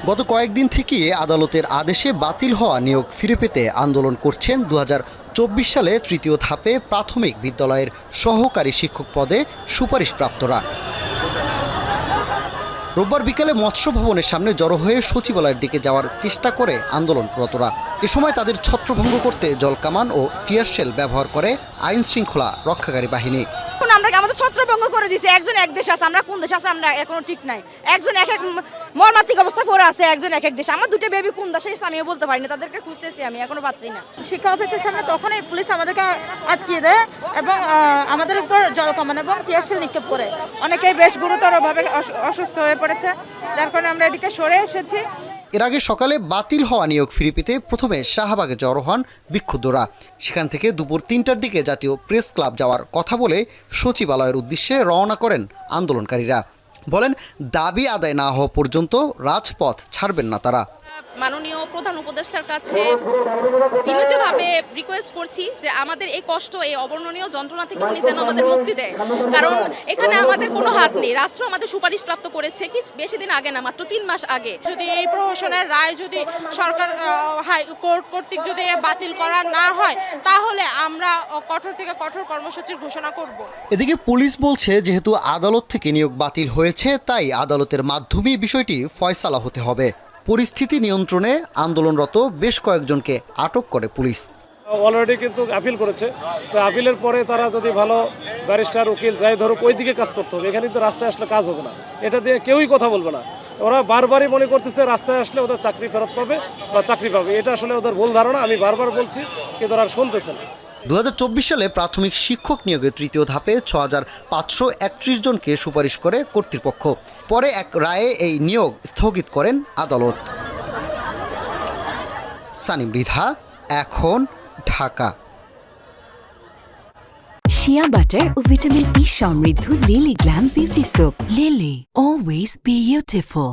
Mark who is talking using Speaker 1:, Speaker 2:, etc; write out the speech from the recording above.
Speaker 1: গত কয়েকদিন থেকে আদালতের আদেশে বাতিল হওয়া নিয়োগ ফিরে পেতে আন্দোলন করছেন 2024 সালে তৃতীয় ধাপে প্রাথমিক বিদ্যালয়ের সহকারী শিক্ষক পদে সুপারিশপ্রাপ্তরা। রোববার বিকেলে মৎস্য ভবনের সামনে জড়ো হয়ে সচিবালয়ের দিকে যাওয়ার চেষ্টা করে আন্দোলনরতরা। এ সময় তাদের ছত্রভঙ্গ করতে জলকামান ও টিয়ার শেল ব্যবহার করে আইন শৃঙ্খলা রক্ষাকারী বাহিনী।
Speaker 2: আমরা আমাদের ছত্রভঙ্গ করে দিয়েছে। একজন এক দেশ আছে, আমরা কোন দেশ আছে আমরা এখনো ঠিক নাই। একজন এক এক মর্মান্তিক অবস্থা পড়ে আছে, একজন এক এক দেশ। আমার দুটো বেবি কোন দেশে আমিও বলতে পারি না, তাদেরকে খুঁজতেছি, আমি এখনো পাচ্ছি না।
Speaker 3: শিক্ষা অফিসের সামনে তখনই পুলিশ আমাদেরকে আটকিয়ে দেয় এবং আমাদের উপর জলকামান এবং টিয়ারশেল নিক্ষেপ করে। অনেকেই বেশ গুরুতরভাবে অসুস্থ হয়ে পড়েছে, যার কারণে আমরা এদিকে সরে এসেছি।
Speaker 1: এর আগে সকালে বাতিল হওয়া নিয়োগ ফিরে পেতে প্রথমে শাহবাগে জড়ো হন বিক্ষুব্ধরা। সেখান থেকে দুপুর 3টার দিকে জাতীয় প্রেস ক্লাব যাওয়ার কথা বলে সচিবালয়ের উদ্দেশ্যে রওনা করেন আন্দোলনকারীরা। বলেন, দাবি আদায় না হওয়া পর্যন্ত রাজপথ ছাড়বেন না তারা।
Speaker 4: মাননীয় প্রধান উপদেষ্টার কাছে বিনীতভাবে রিকোয়েস্ট করছি যে আমাদের এই কষ্ট, এই অবর্ণনীয় যন্ত্রণা থেকে উনি যেন আমাদের মুক্তি দেয়। কারণ এখানে আমাদের কোনো হাত নেই। রাষ্ট্র আমাদের সুপারিশ প্রাপ্ত করেছে কি বেশি দিন আগে না, মাত্র 3 মাস আগে।
Speaker 3: যদি এই প্রহসনের রায় যদি সরকার কোর্ট কর্তৃক যদি বাতিল করা না হয়, তাহলে আমরা কঠোর থেকে কঠোর কর্মসূচির ঘোষণা করব।
Speaker 1: এদিকে পুলিশ বলছে, যেহেতু আদালত থেকে নিয়োগ বাতিল হয়েছে, তাই আদালতের মাধ্যমেই বিষয়টি ফয়সালা হতে হবে। পরিস্থিতি নিয়ন্ত্রণে আন্দোলনরত বেশ কয়েকজনকে আটক করে পুলিশ।
Speaker 5: অলরেডি কিন্তু আপিল করেছে, তো আপিলের পরে তারা যদি ভালো ব্যারিস্টার উকিল যাই ধরুক ওই দিকে কাজ করতে হবে। এখানে কিন্তু রাস্তায় আসলে কাজ হবে না, এটা দিয়ে কেউই কথা বলবে না। ওরা বারবারই মনে করতেছে রাস্তায় আসলে ওদের চাকরি ফেরত পাবে বা চাকরি পাবে। এটা আসলে ওদের ভুল ধারণা। আমি বারবার বলছি, কিন্তু ওরা শুনতেছে না।
Speaker 1: 2024 সালে প্রাথমিক শিক্ষক নিয়োগের তৃতীয় ধাপে 6531 জনকে সুপারিশ করে কর্তৃপক্ষ। পরে এক রায়ে এই নিয়োগ স্থগিত করেন আদালত। সানি মৃধা, এখন, ঢাকা।
Speaker 6: শিয়া বাটার ও ভিটামিন ই সমৃদ্ধ lily glam beauty soap. Lily, always beautiful.